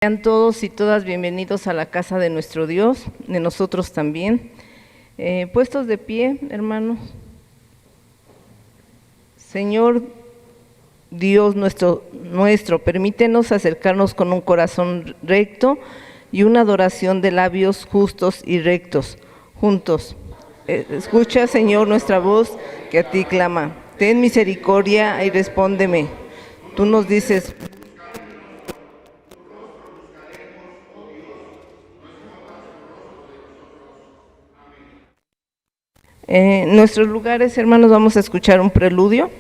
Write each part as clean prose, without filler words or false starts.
Sean todos y todas bienvenidos a la casa de nuestro Dios, de nosotros también. Puestos de pie, hermanos. Señor Dios nuestro, permítenos acercarnos con un corazón recto y una adoración de labios justos y rectos, juntos. Escucha, Señor, nuestra voz que a ti clama. Ten misericordia y respóndeme. Tú nos dices: en nuestros lugares, hermanos, vamos a escuchar un preludio.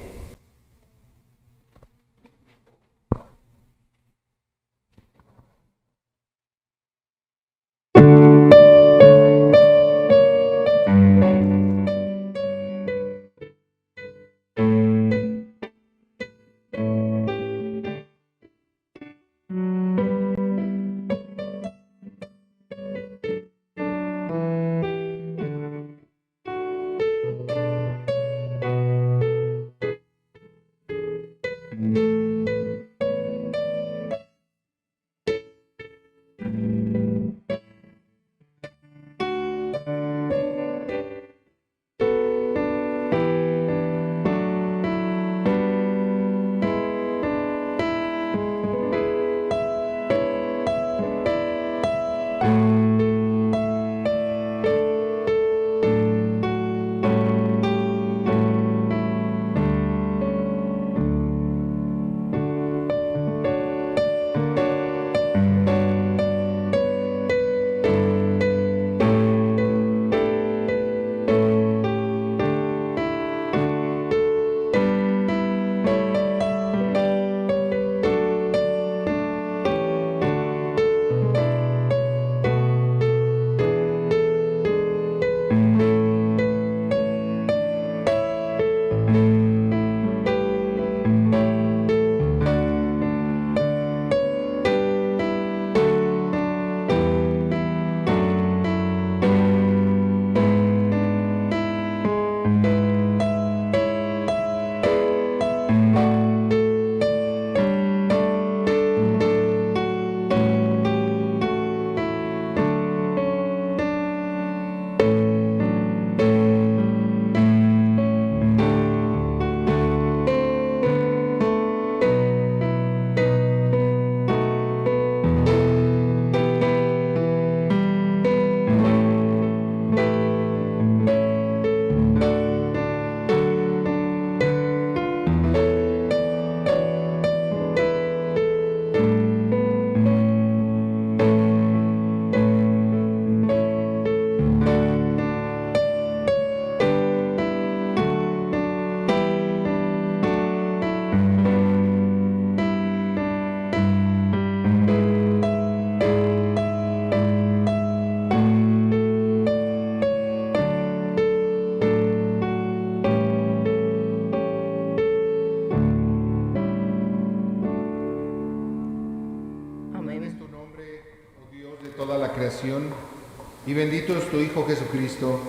Y bendito es tu Hijo Jesucristo.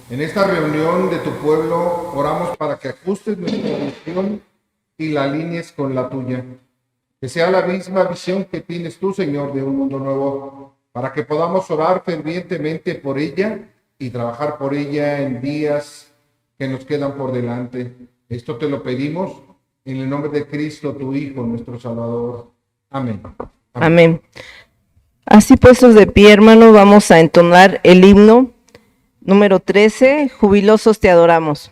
En esta reunión de tu pueblo oramos para que ajustes nuestra visión y la alinees con la tuya. Que sea la misma visión que tienes tú, Señor, de un mundo nuevo, para que podamos orar fervientemente por ella y trabajar por ella en días que nos quedan por delante. Esto te lo pedimos en el nombre de Cristo, tu Hijo, nuestro Salvador. Amén. Amén. Así puestos de pie, hermano, vamos a entonar el himno número 13, Jubilosos te adoramos.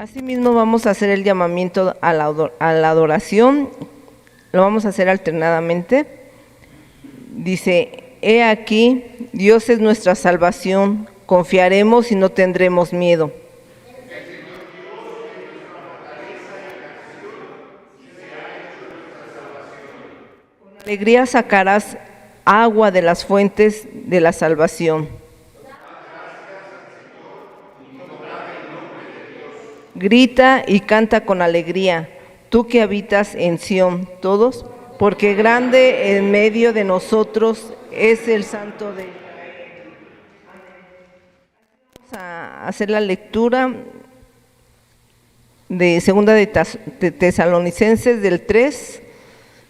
Asimismo, vamos a hacer el llamamiento a la adoración. Lo vamos a hacer alternadamente. Dice: he aquí, Dios es nuestra salvación, confiaremos y no tendremos miedo. Con alegría sacarás agua de las fuentes de la salvación. Grita y canta con alegría, tú que habitas en Sión, todos, porque grande en medio de nosotros es el Santo de Israel. Vamos a hacer la lectura de segunda de Tesalonicenses del 3,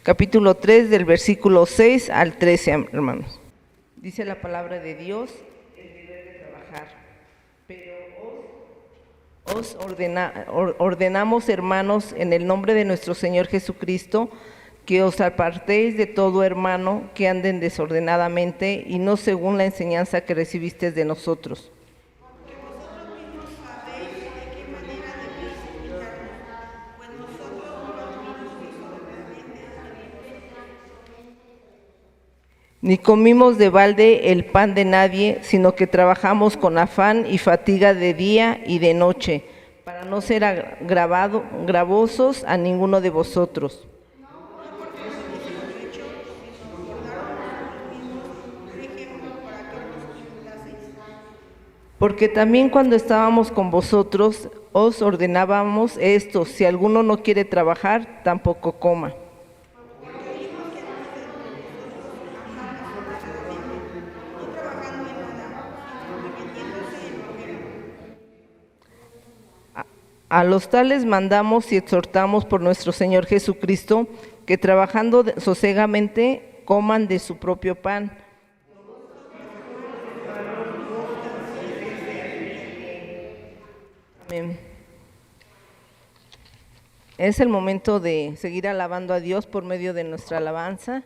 capítulo 3, del versículo 6 al 13, hermanos. Dice la palabra de Dios: el deber de trabajar, pero os ordenamos, hermanos, en el nombre de nuestro Señor Jesucristo, que os apartéis de todo hermano que anden desordenadamente y no según la enseñanza que recibisteis de nosotros. Porque vosotros mismos sabéis de qué manera debéis imitarnos, pues nosotros no vivimos desordenadamente Ni comimos de balde el pan de nadie, sino que trabajamos con afán y fatiga de día y de noche, para no ser gravosos a ninguno de vosotros. Porque también cuando estábamos con vosotros, os ordenábamos esto: si alguno no quiere trabajar, tampoco coma. A los tales mandamos y exhortamos por nuestro Señor Jesucristo, que trabajando sosegamente coman de su propio pan. Amén. Es el momento de seguir alabando a Dios por medio de nuestra alabanza.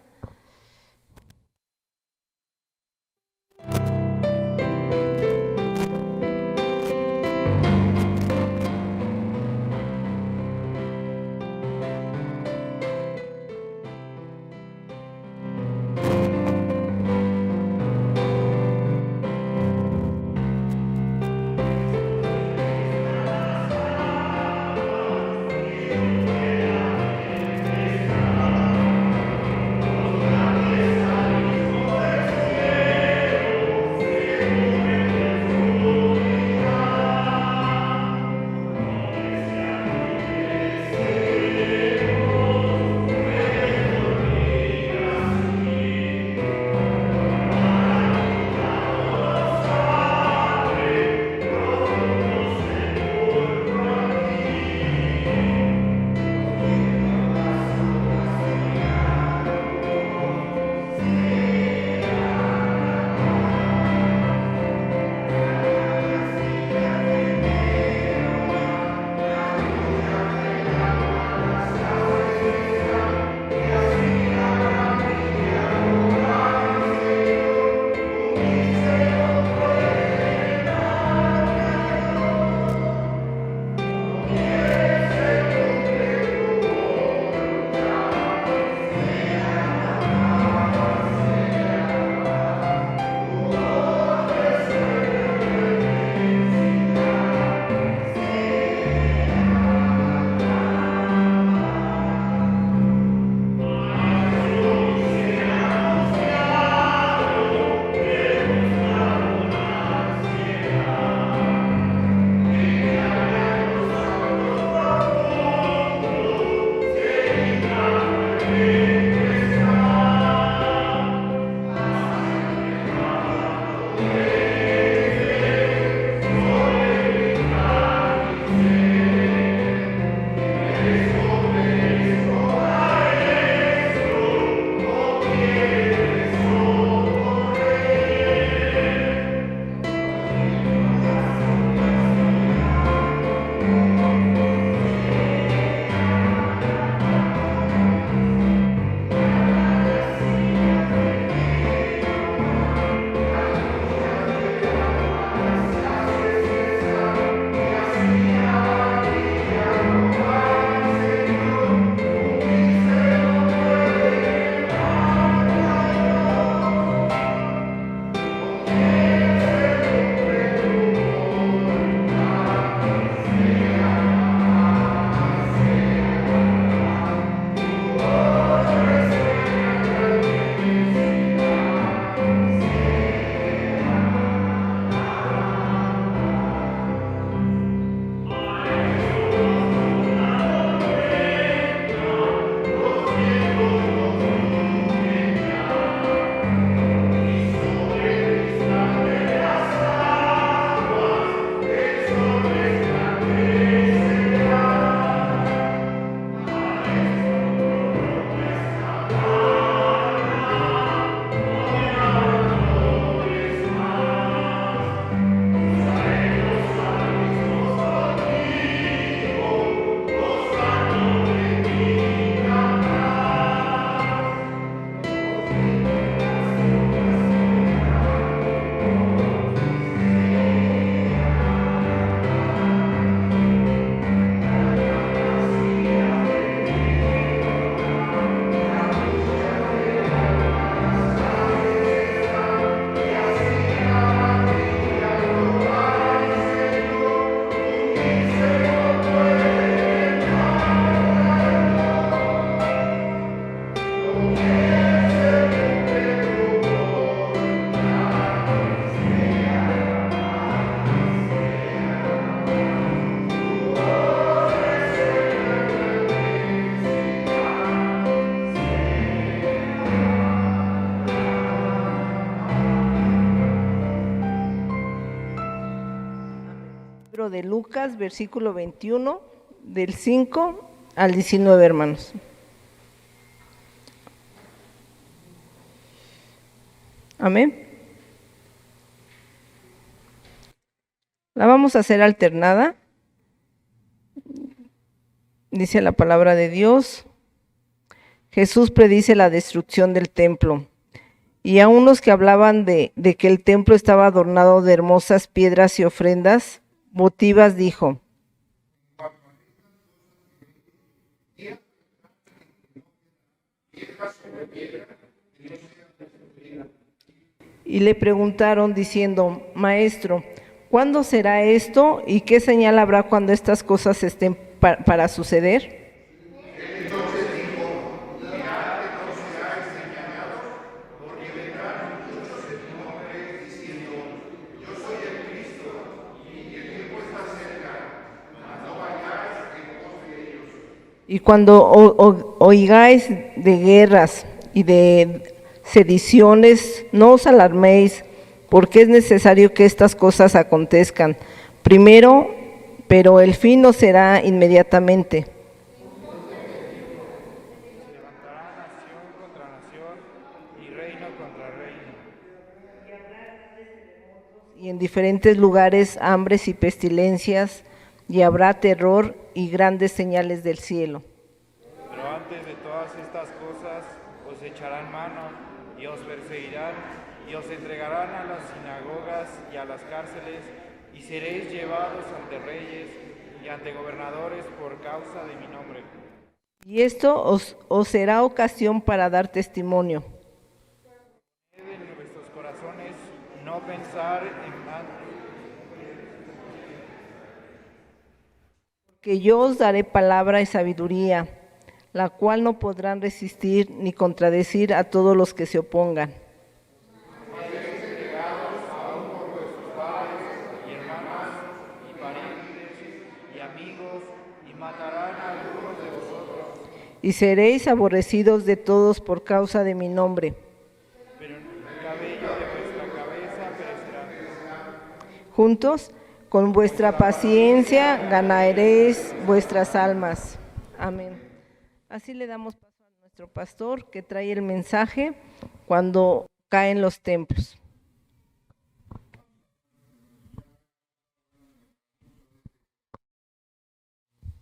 Libro de Lucas, versículo 21, del 5 al 19, hermanos. Amén. La vamos a hacer alternada. Dice la palabra de Dios. Jesús predice la destrucción del templo. Y a unos que hablaban de que el templo estaba adornado de hermosas piedras y ofrendas votivas, dijo: y le preguntaron diciendo: Maestro, ¿cuándo será esto y qué señal habrá cuando estas cosas estén para suceder? Y cuando oigáis de guerras y de sediciones, no os alarméis, porque es necesario que estas cosas acontezcan primero, pero el fin no será inmediatamente. Levantará nación contra nación y reino contra reino. Y en diferentes lugares hambres y pestilencias, y habrá terror y grandes señales del cielo. Pero antes de todas estas cosas os echarán mano y os perseguirán y os entregarán a las sinagogas y a las cárceles y seréis llevados ante reyes y ante gobernadores por causa de mi nombre. Y esto os será ocasión para dar testimonio. En vuestros corazones no pensar en mal, Que yo os daré palabra y sabiduría, la cual no podrán resistir ni contradecir a todos los que se opongan. y hermanos y parientes y amigos y matarán a algunos de vosotros, Y seréis aborrecidos de todos por causa de mi nombre. pero el cabello de vuestra cabeza perecerá. Juntos, con vuestra paciencia, ganaréis vuestras almas. Amén. Así le damos paso a nuestro pastor que trae el mensaje cuando caen los templos.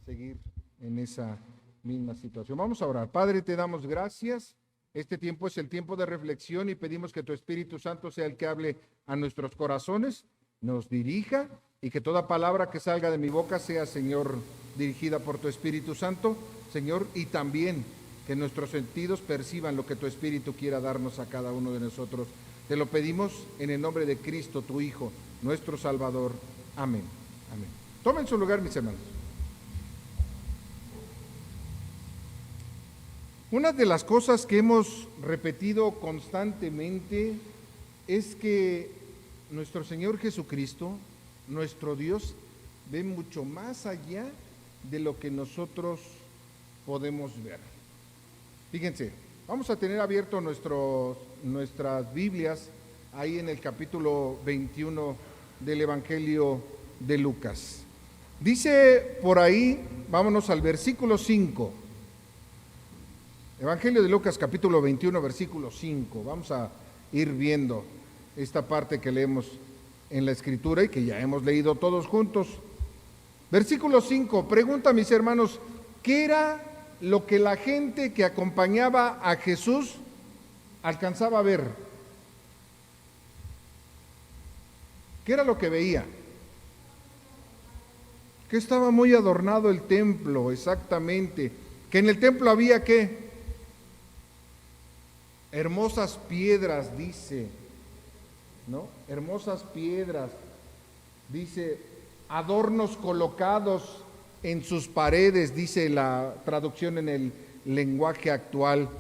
Seguir en esa misma situación. Vamos a orar. Padre, te damos gracias. Este tiempo es el tiempo de reflexión y pedimos que tu Espíritu Santo sea el que hable a nuestros corazones, nos dirija y que toda palabra que salga de mi boca sea, Señor, dirigida por tu Espíritu Santo, Señor, y también que nuestros sentidos perciban lo que tu Espíritu quiera darnos a cada uno de nosotros. Te lo pedimos en el nombre de Cristo, tu Hijo, nuestro Salvador. Amén. Amén. Tomen su lugar, mis hermanos. Una de las cosas que hemos repetido constantemente es que nuestro Señor Jesucristo, nuestro Dios, ve mucho más allá de lo que nosotros podemos ver. Fíjense, vamos a tener abierto nuestras Biblias ahí en el capítulo 21 del Evangelio de Lucas. Dice por ahí, vámonos al versículo 5. Evangelio de Lucas, capítulo 21, versículo 5. Vamos a ir viendo esta parte que leemos en la Escritura y que ya hemos leído todos juntos. Versículo 5, pregunta, mis hermanos, ¿qué era lo que la gente que acompañaba a Jesús alcanzaba a ver? ¿Qué era lo que veía? Que estaba muy adornado el templo, exactamente. Que en el templo había, ¿qué? Hermosas piedras, dice, ¿no? Hermosas piedras, dice, adornos colocados en sus paredes, dice la traducción en el lenguaje actual.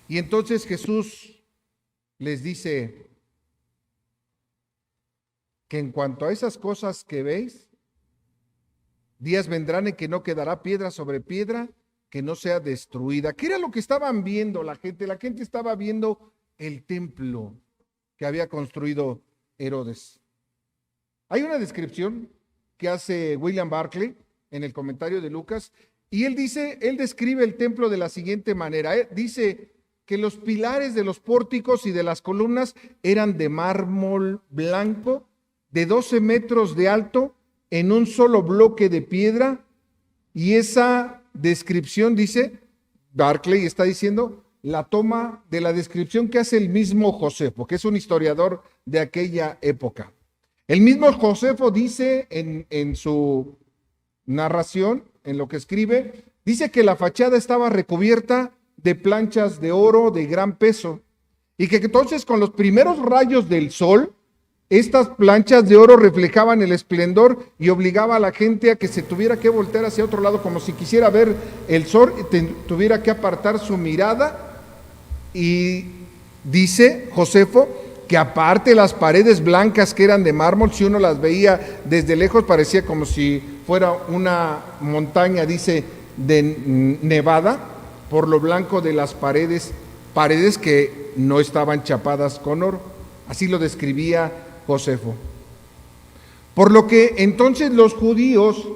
Y entonces Jesús les dice que en cuanto a esas cosas que veis, días vendrán en que no quedará piedra sobre piedra que no sea destruida. ¿Qué era lo que estaban viendo la gente? La gente estaba viendo el templo que había construido Herodes. Hay una descripción que hace William Barclay en el comentario de Lucas, y él describe el templo de la siguiente manera. Dice que los pilares de los pórticos y de las columnas eran de mármol blanco, de 12 metros de alto, en un solo bloque de piedra, y esa descripción, dice, Barclay está diciendo, la toma de la descripción que hace el mismo Josefo, que es un historiador de aquella época. El mismo Josefo dice en su narración, en lo que escribe, dice que la fachada estaba recubierta de planchas de oro de gran peso, y que entonces con los primeros rayos del sol, estas planchas de oro reflejaban el esplendor y obligaba a la gente a que se tuviera que voltear hacia otro lado, como si quisiera ver el sol y tuviera que apartar su mirada. Y dice Josefo que aparte las paredes blancas que eran de mármol, si uno las veía desde lejos parecía como si fuera una montaña, dice, de Nevada, por lo blanco de las paredes que no estaban chapadas con oro. Así lo describía Josefo. Por lo que entonces los judíos,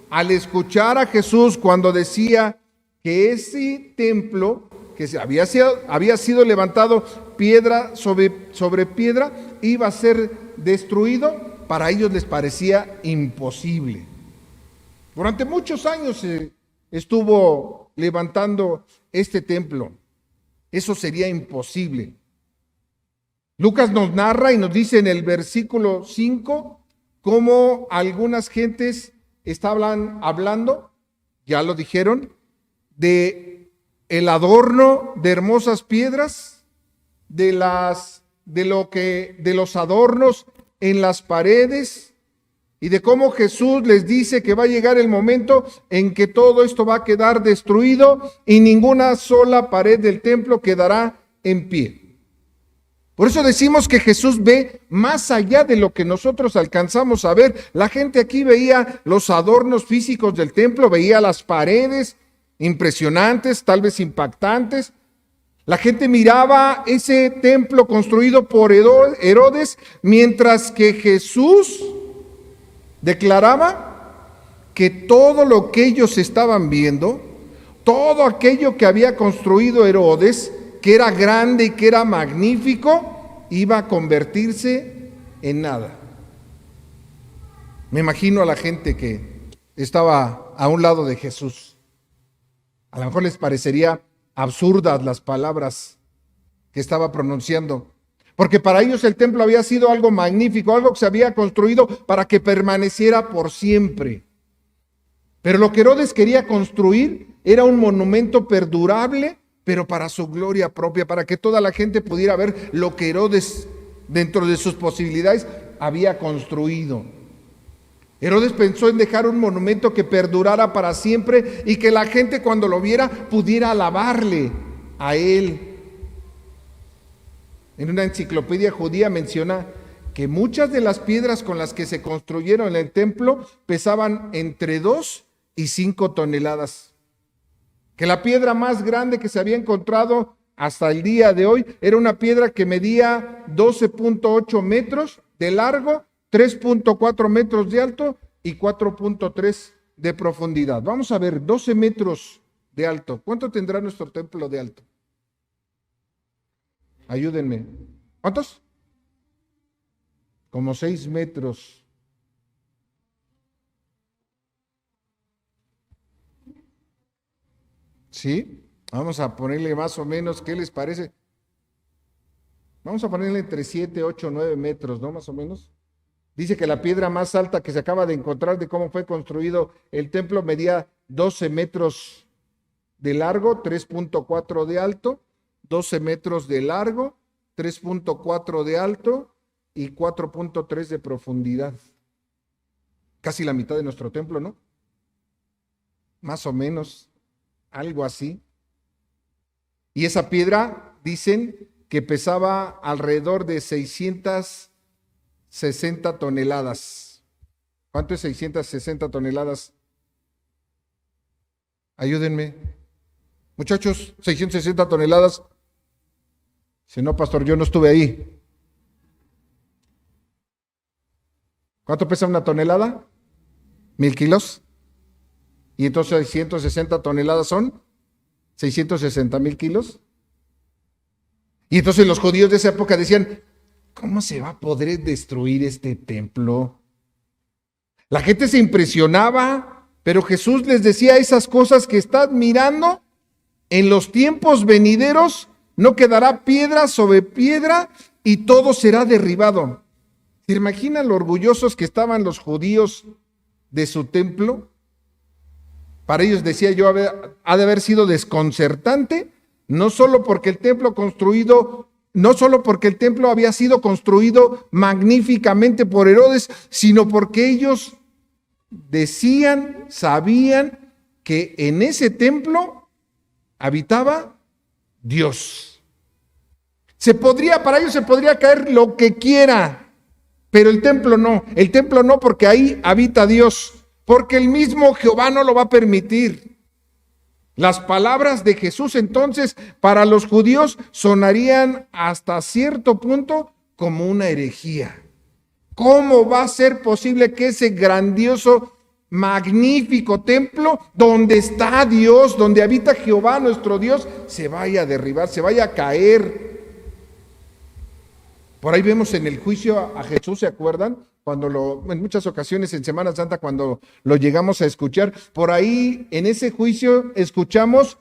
al escuchar a Jesús cuando decía que ese templo que había sido levantado piedra sobre piedra, iba a ser destruido, para ellos les parecía imposible. Durante muchos años se estuvo levantando este templo. Eso sería imposible. Lucas nos narra y nos dice en el versículo 5 cómo algunas gentes estaban hablando, ya lo dijeron, de el adorno de hermosas piedras, de los adornos en las paredes, y de cómo Jesús les dice que va a llegar el momento en que todo esto va a quedar destruido y ninguna sola pared del templo quedará en pie. Por eso decimos que Jesús ve más allá de lo que nosotros alcanzamos a ver. La gente aquí veía los adornos físicos del templo, veía las paredes impresionantes, tal vez impactantes. La gente miraba ese templo construido por Herodes, mientras que Jesús declaraba que todo lo que ellos estaban viendo, todo aquello que había construido Herodes, que era grande y que era magnífico, iba a convertirse en nada. Me imagino a la gente que estaba a un lado de Jesús. A lo mejor les parecería absurdas las palabras que estaba pronunciando, porque para ellos el templo había sido algo magnífico, algo que se había construido para que permaneciera por siempre. Pero lo que Herodes quería construir era un monumento perdurable, pero para su gloria propia, para que toda la gente pudiera ver lo que Herodes, dentro de sus posibilidades, había construido. Herodes pensó en dejar un monumento que perdurara para siempre y que la gente cuando lo viera pudiera alabarle a él. En una enciclopedia judía menciona que muchas de las piedras con las que se construyeron el templo pesaban entre 2 y 5 toneladas. Que la piedra más grande que se había encontrado hasta el día de hoy era una piedra que medía 12.8 metros de largo, 3.4 metros de alto y 4.3 de profundidad. Vamos a ver, 12 metros de alto. ¿Cuánto tendrá nuestro templo de alto? Ayúdenme. ¿Cuántos? Como 6 metros. ¿Sí? Vamos a ponerle más o menos, ¿qué les parece? Vamos a ponerle entre 7, 8, 9 metros, ¿no? Más o menos. Dice que la piedra más alta que se acaba de encontrar de cómo fue construido el templo medía 12 metros de largo, 3.4 de alto, 12 metros de largo, 3.4 de alto y 4.3 de profundidad. Casi la mitad de nuestro templo, ¿no? Más o menos, algo así. Y esa piedra, dicen que pesaba alrededor de 660 toneladas. ¿Cuánto es 660 toneladas? Ayúdenme. Muchachos, 660 toneladas. Si no, pastor, yo no estuve ahí. ¿Cuánto pesa una tonelada? 1,000 kilos. Y entonces 660 toneladas son 660,000 kilos. Y entonces los judíos de esa época decían, ¿cómo se va a poder destruir este templo? La gente se impresionaba, pero Jesús les decía esas cosas que están mirando. En los tiempos venideros no quedará piedra sobre piedra y todo será derribado. ¿Se imaginan lo orgullosos que estaban los judíos de su templo? Para ellos, decía yo, ha de haber sido desconcertante, no solo porque el templo había sido construido magníficamente por Herodes, sino porque ellos sabían que en ese templo habitaba Dios. Para ellos se podría caer lo que quiera, pero el templo no porque ahí habita Dios, porque el mismo Jehová no lo va a permitir. Las palabras de Jesús entonces para los judíos sonarían hasta cierto punto como una herejía. ¿Cómo va a ser posible que ese grandioso, magnífico templo donde está Dios, donde habita Jehová nuestro Dios, se vaya a derribar, se vaya a caer? Por ahí vemos en el juicio a Jesús, ¿se acuerdan? En muchas ocasiones en Semana Santa, cuando lo llegamos a escuchar, por ahí en ese juicio escuchamos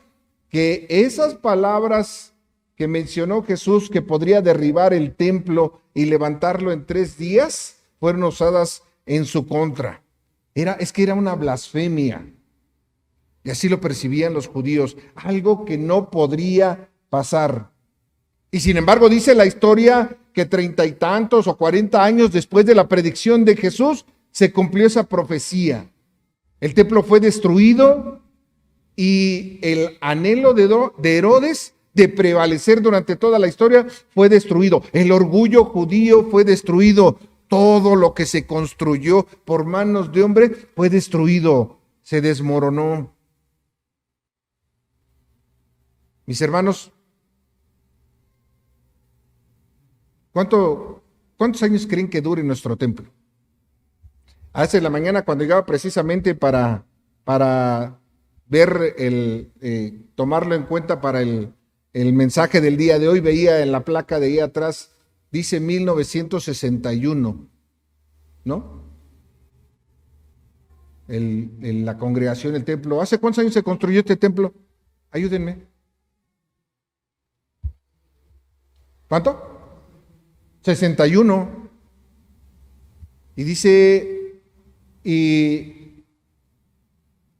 que esas palabras que mencionó Jesús, que podría derribar el templo y levantarlo en 3 días, fueron usadas en su contra. Es que era una blasfemia. Y así lo percibían los judíos, algo que no podría pasar. Y sin embargo dice la historia que 30 y tantos o 40 años después de la predicción de Jesús, se cumplió esa profecía. El templo fue destruido y el anhelo de Herodes de prevalecer durante toda la historia fue destruido. El orgullo judío fue destruido. Todo lo que se construyó por manos de hombre fue destruido, se desmoronó. Mis hermanos, ¿cuántos años creen que dure nuestro templo? Hace la mañana, cuando llegaba precisamente para ver tomarlo en cuenta para el mensaje del día de hoy, veía en la placa de ahí atrás, dice 1961, ¿no? La congregación, el templo. ¿Hace cuántos años se construyó este templo? Ayúdenme. ¿Cuánto? 61. Y dice, y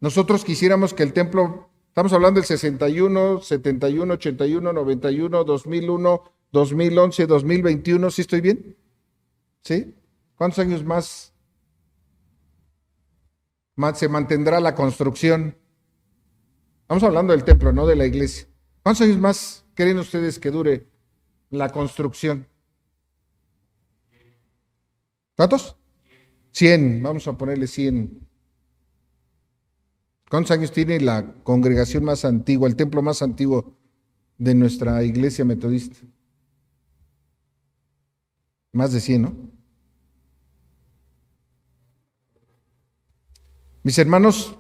nosotros quisiéramos que el templo, estamos hablando del 61, 71, 81, 91, 2001, 2011, 2021, ¿sí estoy bien? ¿Sí? ¿Cuántos años más se mantendrá la construcción? Estamos hablando del templo, no de la iglesia. ¿Cuántos años más creen ustedes que dure la construcción? ¿Cuántos? 100, vamos a ponerle 100. ¿Cuántos años tiene la congregación más antigua, el templo más antiguo de nuestra iglesia metodista? Más de 100, ¿no? Mis hermanos,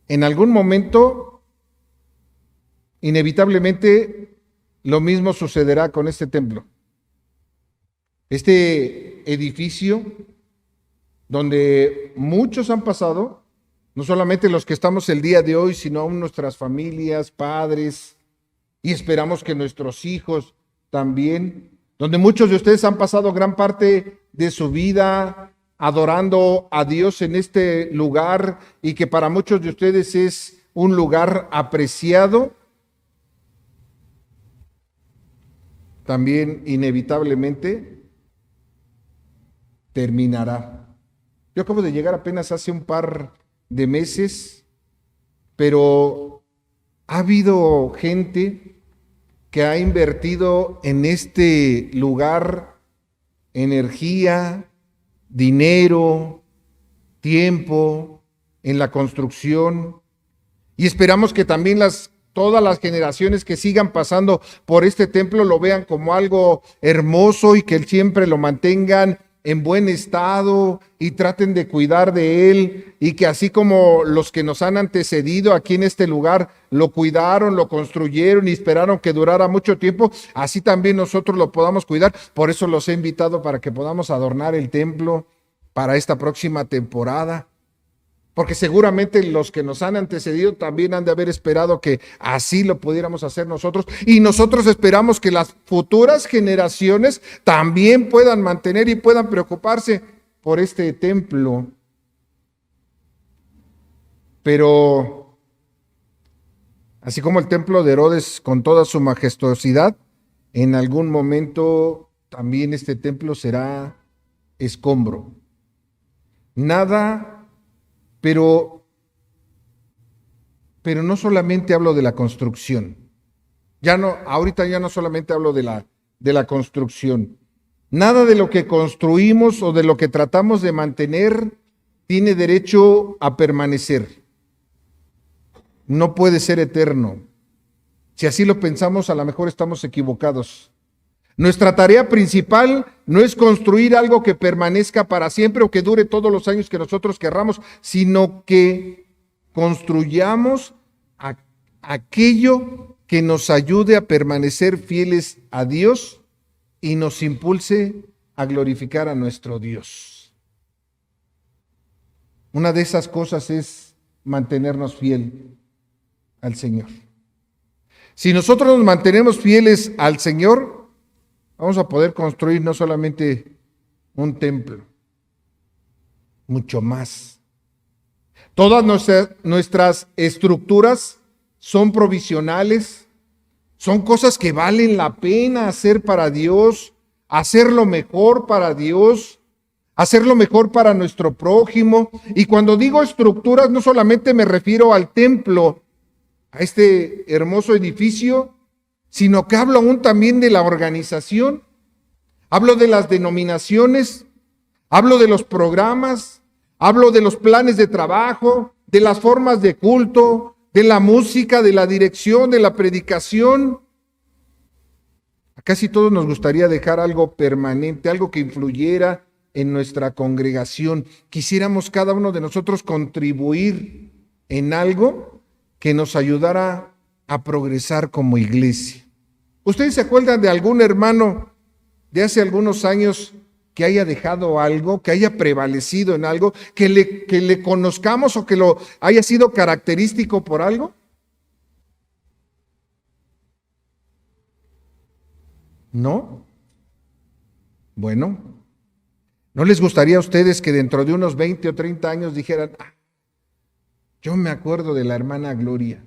en algún momento, inevitablemente, lo mismo sucederá con este templo. Este edificio, donde muchos han pasado, no solamente los que estamos el día de hoy, sino aún nuestras familias, padres, y esperamos que nuestros hijos también, donde muchos de ustedes han pasado gran parte de su vida adorando a Dios en este lugar y que para muchos de ustedes es un lugar apreciado, también inevitablemente terminará. Yo acabo de llegar apenas hace un par de meses, pero ha habido gente que ha invertido en este lugar energía, dinero, tiempo, en la construcción, y esperamos que también todas las generaciones que sigan pasando por este templo lo vean como algo hermoso y que siempre lo mantengan en buen estado y traten de cuidar de él, y que así como los que nos han antecedido aquí en este lugar lo cuidaron, lo construyeron y esperaron que durara mucho tiempo, así también nosotros lo podamos cuidar. Por eso los he invitado para que podamos adornar el templo para esta próxima temporada. Porque seguramente los que nos han antecedido también han de haber esperado que así lo pudiéramos hacer nosotros. Y nosotros esperamos que las futuras generaciones también puedan mantener y puedan preocuparse por este templo. Pero así como el templo de Herodes con toda su majestuosidad, en algún momento también este templo será escombro. Nada. Pero no solamente hablo de la construcción. Ahorita ya no solamente hablo de la construcción. Nada de lo que construimos o de lo que tratamos de mantener tiene derecho a permanecer. No puede ser eterno. Si así lo pensamos, a lo mejor estamos equivocados. Nuestra tarea principal no es construir algo que permanezca para siempre o que dure todos los años que nosotros querramos, sino que construyamos aquello que nos ayude a permanecer fieles a Dios y nos impulse a glorificar a nuestro Dios. Una de esas cosas es mantenernos fiel al Señor. Si nosotros nos mantenemos fieles al Señor, vamos a poder construir no solamente un templo, mucho más. Todas nuestras estructuras son provisionales, son cosas que valen la pena hacer para Dios, hacerlo mejor para Dios, hacerlo mejor para nuestro prójimo. Y cuando digo estructuras, no solamente me refiero al templo, a este hermoso edificio, sino que hablo aún también de la organización, hablo de las denominaciones, hablo de los programas, hablo de los planes de trabajo, de las formas de culto, de la música, de la dirección, de la predicación. A casi todos nos gustaría dejar algo permanente, algo que influyera en nuestra congregación. Quisiéramos cada uno de nosotros contribuir en algo que nos ayudara a progresar como iglesia. ¿Ustedes se acuerdan de algún hermano de hace algunos años que haya dejado algo, que haya prevalecido en algo, que le conozcamos o que lo haya sido característico por algo? ¿No? Bueno, ¿no les gustaría a ustedes que dentro de unos 20 o 30 años dijeran, yo me acuerdo de la hermana Gloria,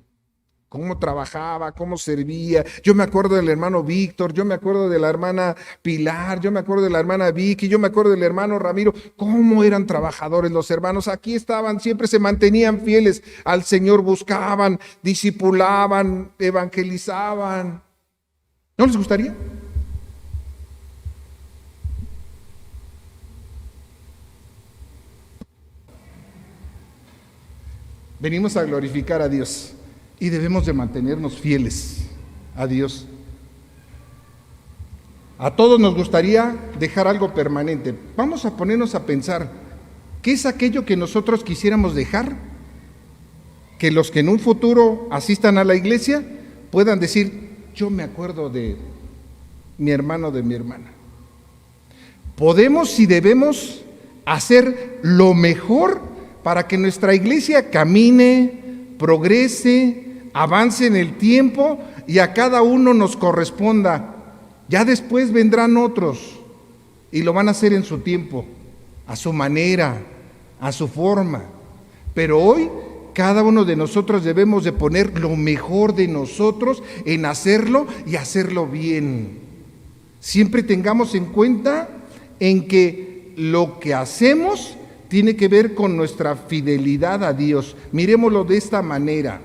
cómo trabajaba, cómo servía? Yo me acuerdo del hermano Víctor, yo me acuerdo de la hermana Pilar, yo me acuerdo de la hermana Vicky, yo me acuerdo del hermano Ramiro, cómo eran trabajadores los hermanos, aquí estaban, siempre se mantenían fieles al Señor, buscaban, discipulaban, evangelizaban. ¿No les gustaría? Venimos a glorificar a Dios y debemos de mantenernos fieles a Dios. A todos nos gustaría dejar algo permanente. Vamos a ponernos a pensar, ¿qué es aquello que nosotros quisiéramos dejar? Que los que en un futuro asistan a la iglesia puedan decir, yo me acuerdo de mi hermano, de mi hermana. Podemos y debemos hacer lo mejor para que nuestra iglesia camine, progrese, avance en el tiempo y a cada uno nos corresponda. Ya después vendrán otros y lo van a hacer en su tiempo, a su manera, a su forma. Pero hoy cada uno de nosotros debemos de poner lo mejor de nosotros en hacerlo y hacerlo bien. Siempre tengamos en cuenta en que lo que hacemos tiene que ver con nuestra fidelidad a Dios. Miremoslo de esta manera.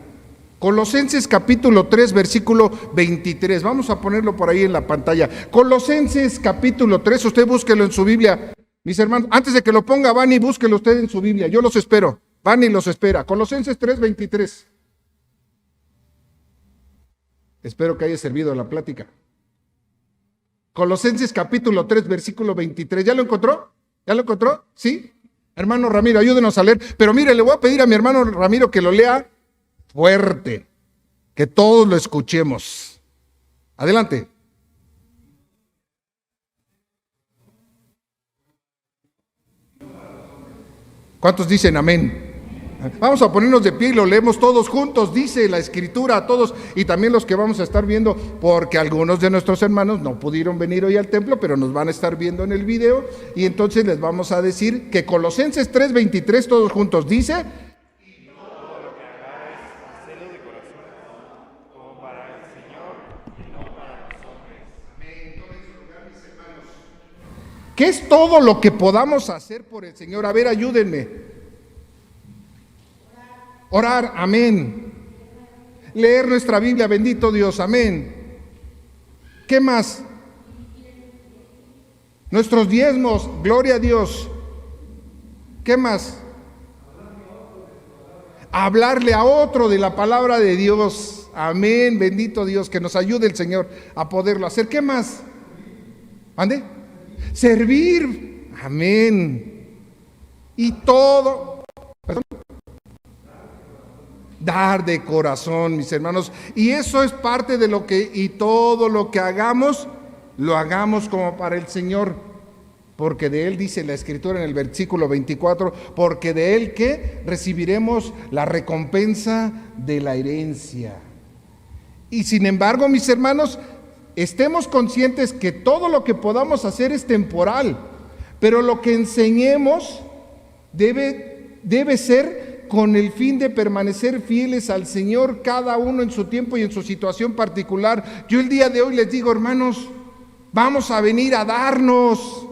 Colosenses capítulo 3, versículo 23. Vamos a ponerlo por ahí en la pantalla. Colosenses capítulo 3, usted búsquelo en su Biblia. Mis hermanos, antes de que lo ponga, van y búsquelo usted en su Biblia. Yo los espero. Van y los espera. Colosenses 3, 23. Espero que haya servido la plática. Colosenses capítulo 3, versículo 23. ¿Ya lo encontró? ¿Ya lo encontró? ¿Sí? Hermano Ramiro, ayúdenos a leer. Pero mire, le voy a pedir a mi hermano Ramiro que lo lea fuerte, que todos lo escuchemos. Adelante. ¿Cuántos dicen amén? Vamos a ponernos de pie y lo leemos todos juntos, dice la Escritura a todos, y también los que vamos a estar viendo, porque algunos de nuestros hermanos no pudieron venir hoy al templo, pero nos van a estar viendo en el video, y entonces les vamos a decir que Colosenses 3:23 todos juntos dice: Y todo lo que hagáis, hacedlo de corazón, como para el Señor y no para los hombres. ¿qué es todo lo que podamos hacer por el Señor? A ver, ayúdenme. Orar, amén. Leer nuestra Biblia, bendito Dios, amén. ¿Qué más? Nuestros diezmos, gloria a Dios. ¿Qué más? Hablarle a otro de la palabra de Dios, amén, bendito Dios, que nos ayude el Señor a poderlo hacer. ¿Qué más? ¿Ande? Servir, amén. Y todo, perdón, dar de corazón, mis hermanos. Y eso es parte de lo que, y todo lo que hagamos, lo hagamos como para el Señor. Porque de Él, dice la Escritura en el versículo 24, porque de Él que recibiremos la recompensa de la herencia. Y sin embargo, mis hermanos, estemos conscientes que todo lo que podamos hacer es temporal, pero lo que enseñemos debe ser con el fin de permanecer fieles al Señor, cada uno en su tiempo y en su situación particular. Yo el día de hoy les digo, hermanos, vamos a venir a darnos,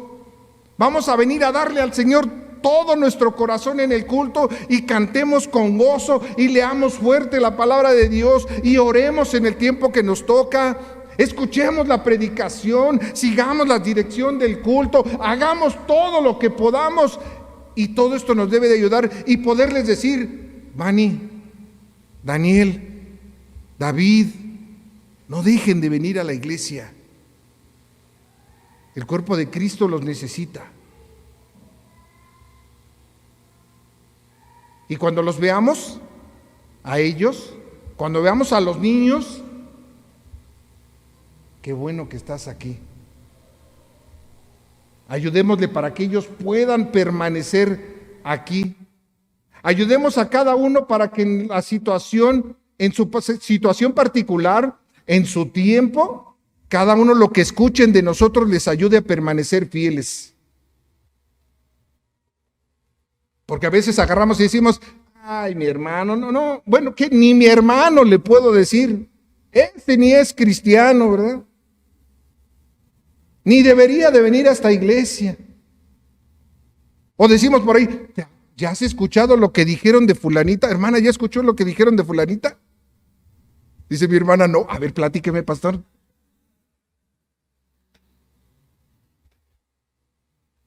vamos a venir a darle al Señor todo nuestro corazón en el culto, y cantemos con gozo y leamos fuerte la palabra de Dios y oremos en el tiempo que nos toca. Escuchemos la predicación, sigamos la dirección del culto, hagamos todo lo que podamos. Y todo esto nos debe de ayudar y poderles decir: Vani, Daniel, David, no dejen de venir a la iglesia. El cuerpo de Cristo los necesita. Y cuando los veamos a ellos, cuando veamos a los niños, qué bueno que estás aquí. Ayudémosle para que ellos puedan permanecer aquí. Ayudemos a cada uno para que en la situación, en su situación particular, en su tiempo, cada uno lo que escuchen de nosotros les ayude a permanecer fieles. Porque a veces agarramos y decimos: ay, mi hermano, no, bueno, que ni mi hermano le puedo decir, este ni es cristiano, ¿verdad? Ni debería de venir a esta iglesia. O decimos por ahí: ¿ya has escuchado lo que dijeron de fulanita? Hermana, ¿ya escuchó lo que dijeron de fulanita? Dice mi hermana: no. A ver, platíqueme, pastor.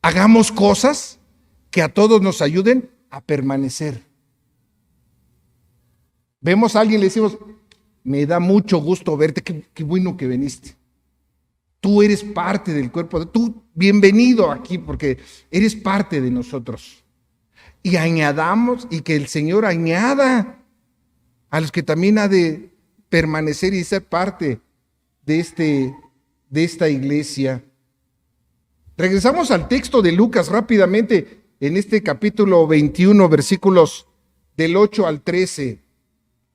Hagamos cosas que a todos nos ayuden a permanecer. Vemos a alguien y le decimos: me da mucho gusto verte, qué bueno que viniste. Tú eres parte del cuerpo, tú bienvenido aquí porque eres parte de nosotros. Y añadamos, y que el Señor añada a los que también ha de permanecer y ser parte de esta iglesia. Regresamos al texto de Lucas rápidamente en este capítulo 21, versículos del 8 al 13.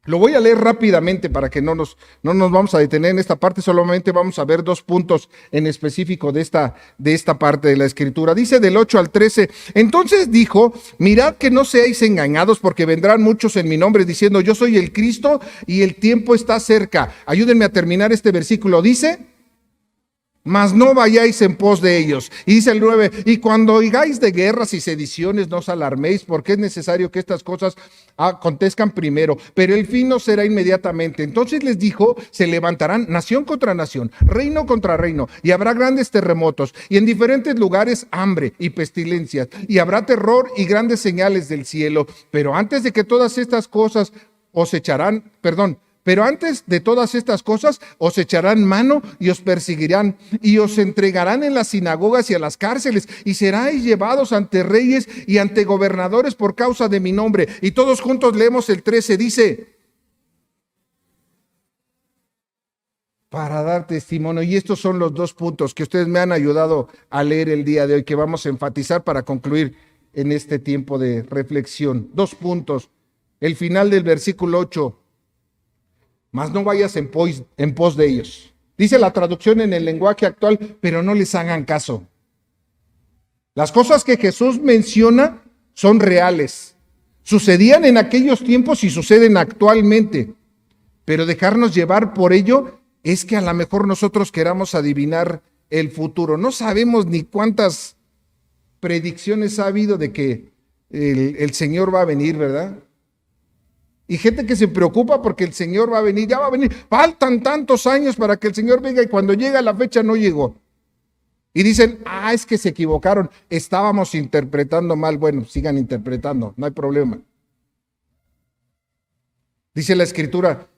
Lo voy a leer rápidamente para que no nos vamos a detener en esta parte, solamente vamos a ver 2 puntos en específico de esta parte de la Escritura. Dice del 8 al 13, entonces dijo: mirad que no seáis engañados, porque vendrán muchos en mi nombre diciendo: yo soy el Cristo, y el tiempo está cerca. Ayúdenme a terminar este versículo. Dice: mas no vayáis en pos de ellos. Y dice el 9, y cuando oigáis de guerras y sediciones, no os alarméis, porque es necesario que estas cosas acontezcan primero, pero el fin no será inmediatamente. Entonces les dijo: se levantarán nación contra nación, reino contra reino, y habrá grandes terremotos, y en diferentes lugares hambre y pestilencias, y habrá terror y grandes señales del cielo. Pero antes de que todas estas cosas Pero antes de todas estas cosas, os echarán mano y os perseguirán, y os entregarán en las sinagogas y a las cárceles, y seráis llevados ante reyes y ante gobernadores por causa de mi nombre. Y todos juntos leemos el 13, dice, para dar testimonio. Y estos son los 2 puntos que ustedes me han ayudado a leer el día de hoy, que vamos a enfatizar para concluir en este tiempo de reflexión. 2 puntos. El final del versículo 8. Mas no vayas en pos de ellos. Dice la traducción en el lenguaje actual, pero no les hagan caso. Las cosas que Jesús menciona son reales. Sucedían en aquellos tiempos y suceden actualmente. Pero dejarnos llevar por ello es que a lo mejor nosotros queramos adivinar el futuro. No sabemos ni cuántas predicciones ha habido de que el Señor va a venir, ¿verdad? Y gente que se preocupa porque el Señor va a venir, ya va a venir. Faltan tantos años para que el Señor venga y cuando llega la fecha no llegó. Y dicen, es que se equivocaron, estábamos interpretando mal. Bueno, sigan interpretando, no hay problema. Dice la Escritura,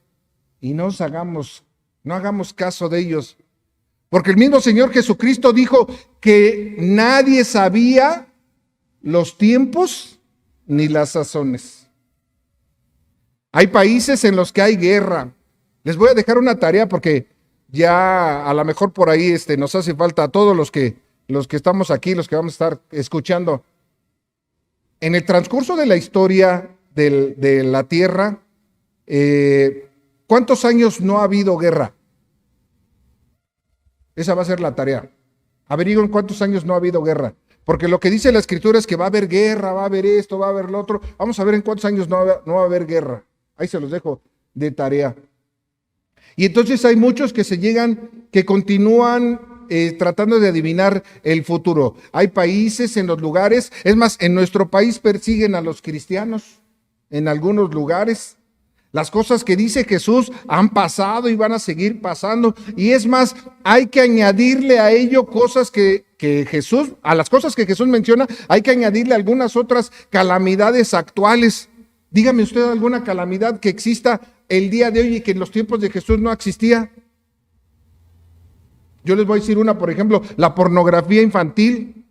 y no hagamos caso de ellos. Porque el mismo Señor Jesucristo dijo que nadie sabía los tiempos ni las sazones. Hay países en los que hay guerra. Les voy a dejar una tarea porque ya a lo mejor por ahí nos hace falta a todos los que estamos aquí, los que vamos a estar escuchando. En el transcurso de la historia de la tierra, ¿cuántos años no ha habido guerra? Esa va a ser la tarea. Averigüen cuántos años no ha habido guerra. Porque lo que dice la Escritura es que va a haber guerra, va a haber esto, va a haber lo otro. Vamos a ver en cuántos años no va a haber guerra. Ahí se los dejo de tarea. Y entonces hay muchos que continúan tratando de adivinar el futuro. Hay países en los lugares, es más, en nuestro país persiguen a los cristianos en algunos lugares. Las cosas que dice Jesús han pasado y van a seguir pasando. Y es más, hay que añadirle a ello cosas a las cosas que Jesús menciona, hay que añadirle algunas otras calamidades actuales. Dígame usted alguna calamidad que exista el día de hoy y que en los tiempos de Jesús no existía. Yo les voy a decir una, por ejemplo, la pornografía infantil,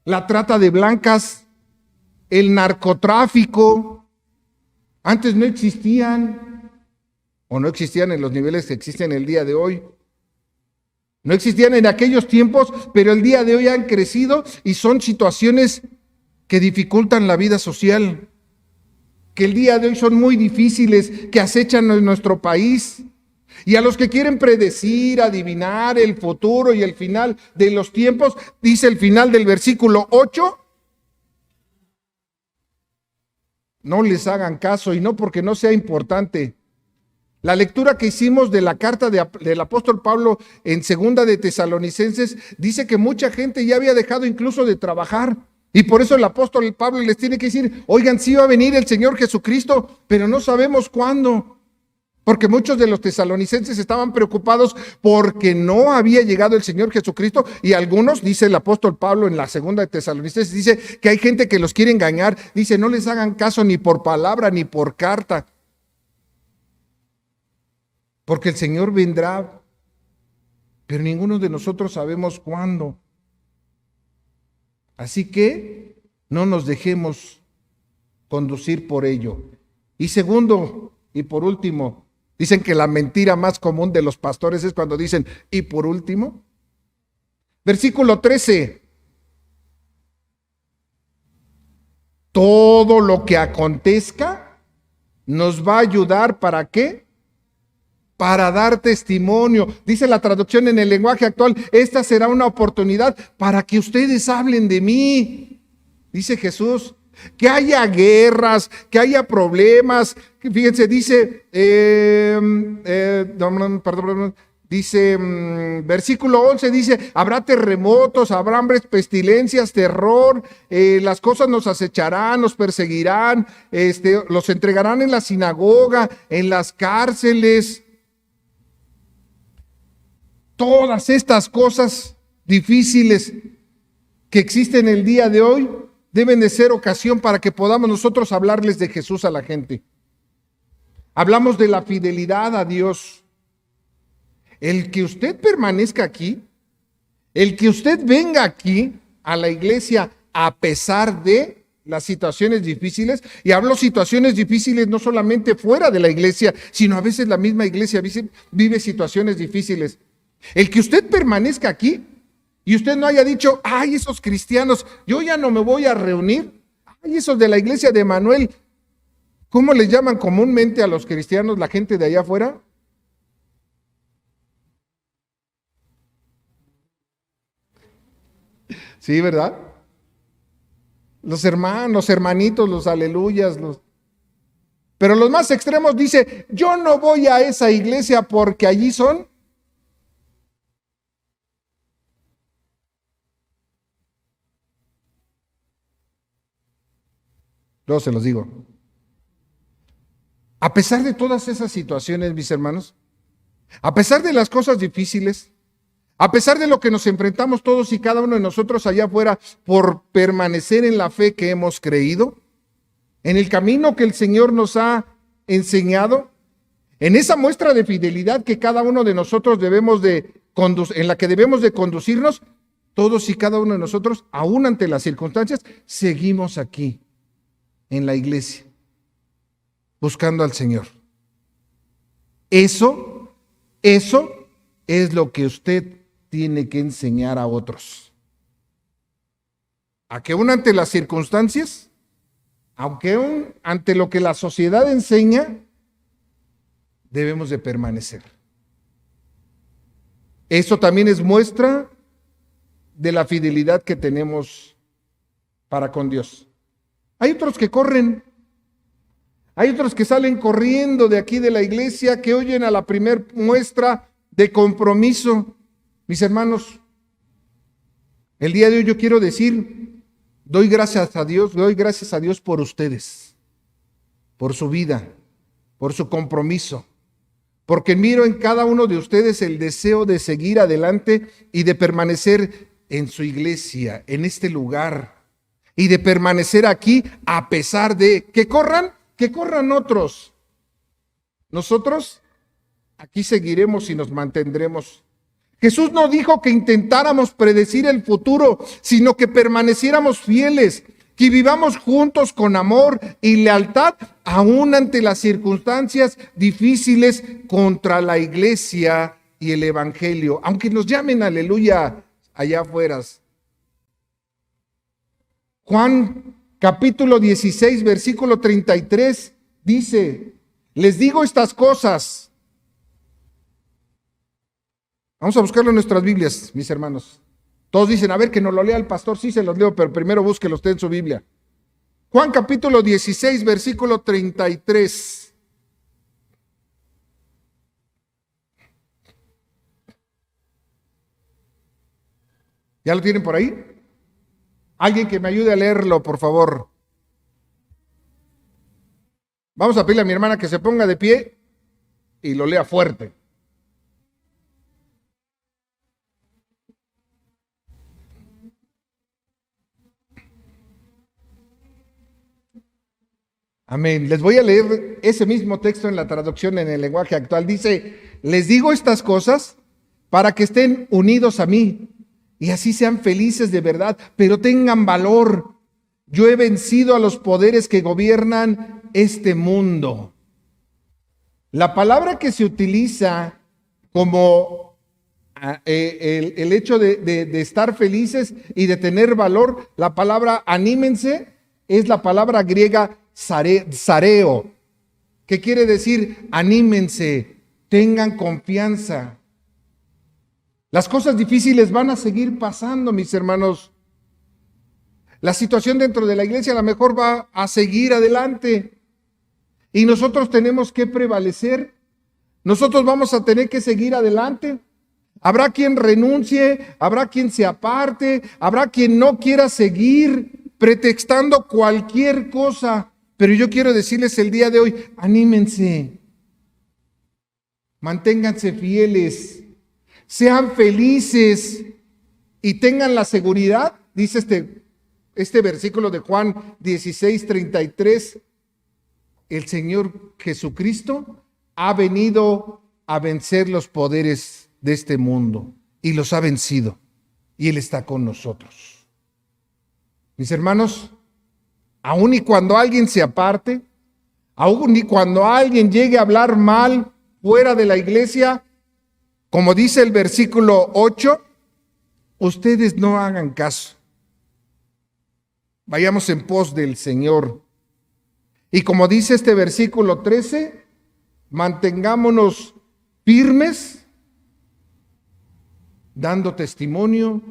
la trata de blancas, el narcotráfico. Antes no existían, o no existían en los niveles que existen el día de hoy. No existían en aquellos tiempos, pero el día de hoy han crecido y son situaciones que dificultan la vida social, que el día de hoy son muy difíciles, que acechan en nuestro país. Y a los que quieren predecir, adivinar el futuro y el final de los tiempos, dice el final del versículo 8, no les hagan caso, y no porque no sea importante. La lectura que hicimos de la carta del apóstol Pablo en 2 de Tesalonicenses dice que mucha gente ya había dejado incluso de trabajar. Y por eso el apóstol Pablo les tiene que decir, oigan, sí va a venir el Señor Jesucristo, pero no sabemos cuándo. Porque muchos de los tesalonicenses estaban preocupados porque no había llegado el Señor Jesucristo. Y algunos, dice el apóstol Pablo en la 2 de Tesalonicenses, dice que hay gente que los quiere engañar. Dice, no les hagan caso ni por palabra ni por carta. Porque el Señor vendrá, pero ninguno de nosotros sabemos cuándo. Así que no nos dejemos conducir por ello. Y segundo, y por último, dicen que la mentira más común de los pastores es cuando dicen, y por último. Versículo 13. Todo lo que acontezca nos va a ayudar, ¿para qué? Para dar testimonio. Dice la traducción en el lenguaje actual, esta será una oportunidad para que ustedes hablen de mí. Dice Jesús, que haya guerras, que haya problemas. Fíjense, dice, dice, versículo 11, dice, habrá terremotos, habrá hambres, pestilencias, terror, las cosas nos acecharán, nos perseguirán, los entregarán en la sinagoga, en las cárceles. Todas estas cosas difíciles que existen el día de hoy deben de ser ocasión para que podamos nosotros hablarles de Jesús a la gente. Hablamos de la fidelidad a Dios. El que usted permanezca aquí, el que usted venga aquí a la iglesia a pesar de las situaciones difíciles, y hablo situaciones difíciles no solamente fuera de la iglesia, sino a veces la misma iglesia vive situaciones difíciles. El que usted permanezca aquí y usted no haya dicho, ay, esos cristianos, yo ya no me voy a reunir, ay, esos de la iglesia de Manuel, ¿cómo les llaman comúnmente a los cristianos la gente de allá afuera? Sí, ¿verdad? Los hermanos, hermanitos, los aleluyas, pero los más extremos dice, yo no voy a esa iglesia porque allí son. Luego se los digo. A pesar de todas esas situaciones, mis hermanos, a pesar de las cosas difíciles, a pesar de lo que nos enfrentamos todos y cada uno de nosotros allá afuera por permanecer en la fe que hemos creído, en el camino que el Señor nos ha enseñado, en esa muestra de fidelidad que cada uno de nosotros en la que debemos de conducirnos, todos y cada uno de nosotros, aún ante las circunstancias, seguimos aquí en la iglesia, buscando al Señor. Eso es lo que usted tiene que enseñar a otros. A que aún ante las circunstancias, aunque aún ante lo que la sociedad enseña, debemos de permanecer. Eso también es muestra de la fidelidad que tenemos para con Dios. Hay otros que corren, hay otros que salen corriendo de aquí de la iglesia, que oyen a la primer muestra de compromiso. Mis hermanos, el día de hoy yo quiero decir, doy gracias a Dios por ustedes, por su vida, por su compromiso, porque miro en cada uno de ustedes el deseo de seguir adelante y de permanecer en su iglesia, en este lugar, y de permanecer aquí a pesar de que corran otros. Nosotros aquí seguiremos y nos mantendremos. Jesús no dijo que intentáramos predecir el futuro, sino que permaneciéramos fieles, que vivamos juntos con amor y lealtad, aún ante las circunstancias difíciles contra la iglesia y el evangelio, aunque nos llamen aleluya allá afuera. Juan capítulo 16, versículo 33 dice, les digo estas cosas. Vamos a buscarlo en nuestras Biblias, mis hermanos. Todos dicen, a ver, que nos lo lea el pastor. Sí, se los leo, pero primero búsquelo usted en su Biblia. Juan capítulo 16, versículo 33. ¿Ya lo tienen por ahí? Alguien que me ayude a leerlo, por favor. Vamos a pedirle a mi hermana que se ponga de pie y lo lea fuerte. Amén. Les voy a leer ese mismo texto en la traducción en el lenguaje actual. Dice, les digo estas cosas para que estén unidos a mí y así sean felices de verdad, pero tengan valor. Yo he vencido a los poderes que gobiernan este mundo. La palabra que se utiliza como el hecho de estar felices y de tener valor, la palabra anímense, es la palabra griega sareo, que quiere decir anímense, tengan confianza. Las cosas difíciles van a seguir pasando, mis hermanos. La situación dentro de la iglesia a lo mejor va a seguir adelante y nosotros tenemos que prevalecer. Nosotros vamos a tener que seguir adelante. Habrá quien renuncie, habrá quien se aparte, habrá quien no quiera seguir pretextando cualquier cosa. Pero yo quiero decirles el día de hoy, anímense, manténganse fieles, sean felices y tengan la seguridad, dice este versículo de Juan 16, 33, el Señor Jesucristo ha venido a vencer los poderes de este mundo y los ha vencido. Y Él está con nosotros. Mis hermanos, aun y cuando alguien se aparte, aun y cuando alguien llegue a hablar mal fuera de la iglesia, como dice el versículo 8, ustedes no hagan caso. Vayamos en pos del Señor. Y como dice este versículo 13, mantengámonos firmes, dando testimonio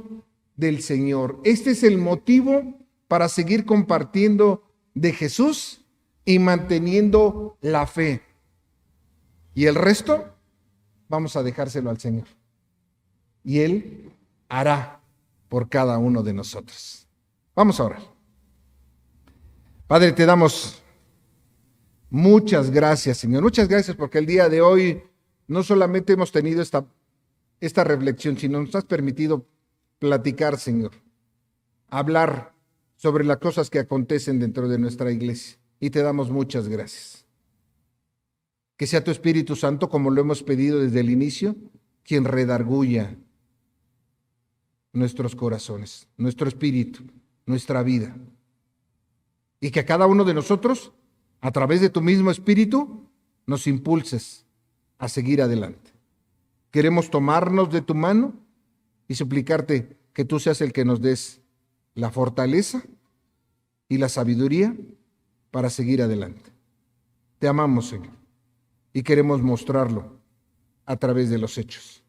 del Señor. Este es el motivo para seguir compartiendo de Jesús y manteniendo la fe. Y el resto, vamos a dejárselo al Señor. Y Él hará por cada uno de nosotros. Vamos a orar. Padre, te damos muchas gracias, Señor. Muchas gracias porque el día de hoy no solamente hemos tenido esta reflexión, sino nos has permitido platicar, Señor. Hablar sobre las cosas que acontecen dentro de nuestra iglesia. Y te damos muchas gracias. Que sea tu Espíritu Santo, como lo hemos pedido desde el inicio, quien redarguya nuestros corazones, nuestro espíritu, nuestra vida. Y que a cada uno de nosotros, a través de tu mismo Espíritu, nos impulses a seguir adelante. Queremos tomarnos de tu mano y suplicarte que tú seas el que nos des la fortaleza y la sabiduría para seguir adelante. Te amamos, Señor, y queremos mostrarlo a través de los hechos,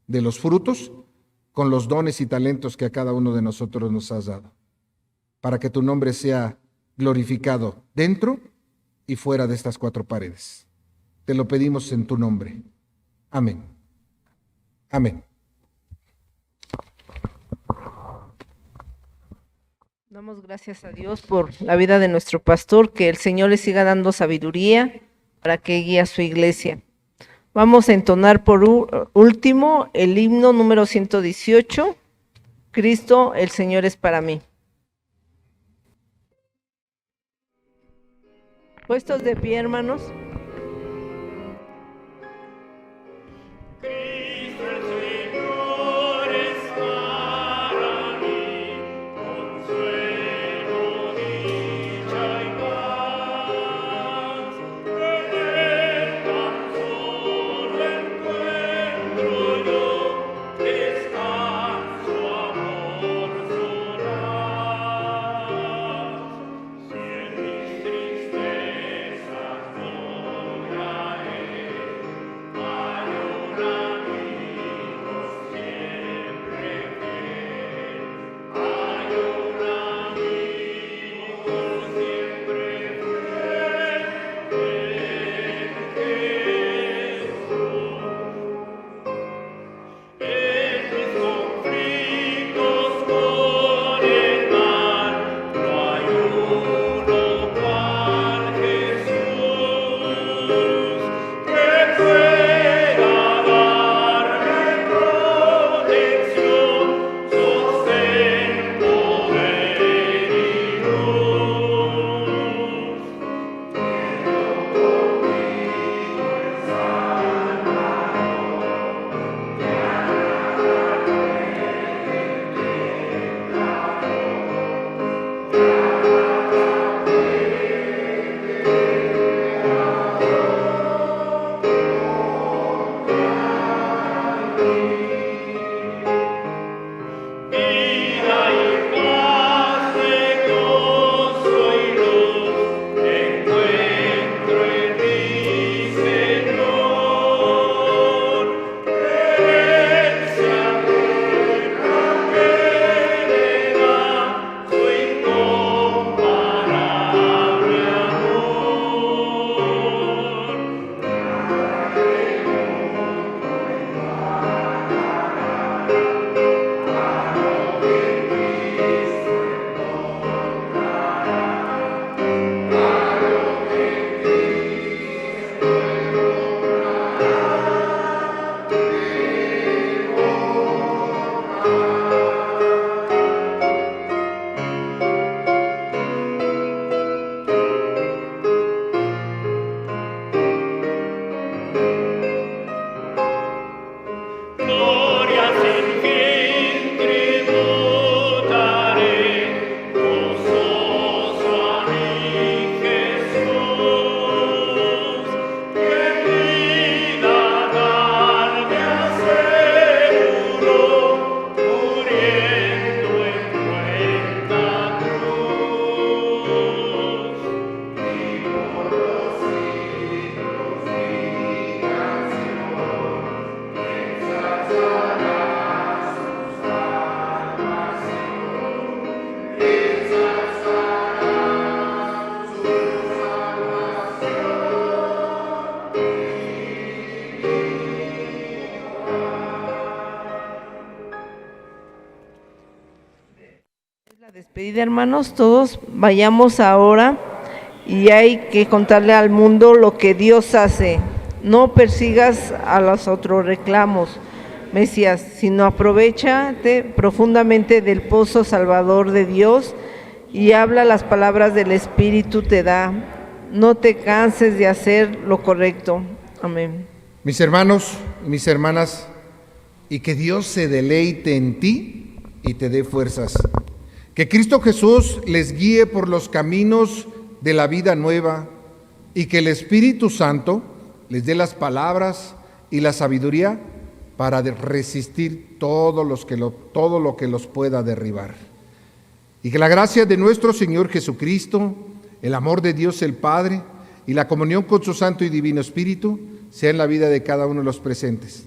de los frutos, con los dones y talentos que a cada uno de nosotros nos has dado, para que tu nombre sea glorificado dentro y fuera de estas cuatro paredes. Te lo pedimos en tu nombre. Amén. Amén. Damos gracias a Dios por la vida de nuestro pastor, que el Señor le siga dando sabiduría para que guíe a su iglesia. Vamos a entonar por último el himno número 118, Cristo, el Señor es para mí. Puestos de pie, hermanos. Si en mis tristezas vida, hermanos, todos vayamos ahora y hay que contarle al mundo lo que Dios hace. No persigas a los otros reclamos, Mesías, sino aprovéchate profundamente del pozo salvador de Dios y habla las palabras del Espíritu te da. No te canses de hacer lo correcto. Amén. Mis hermanos y mis hermanas, y que Dios se deleite en ti y te dé fuerzas. Que Cristo Jesús les guíe por los caminos de la vida nueva y que el Espíritu Santo les dé las palabras y la sabiduría para resistir todo lo que los pueda derribar. Y que la gracia de nuestro Señor Jesucristo, el amor de Dios el Padre y la comunión con su Santo y Divino Espíritu sea en la vida de cada uno de los presentes,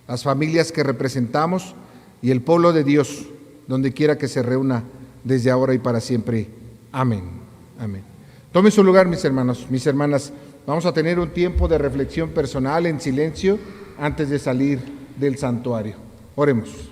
las familias que representamos y el pueblo de Dios, donde quiera que se reúna desde ahora y para siempre. Amén. Amén. Tomen su lugar, mis hermanos, mis hermanas. Vamos a tener un tiempo de reflexión personal en silencio antes de salir del santuario. Oremos.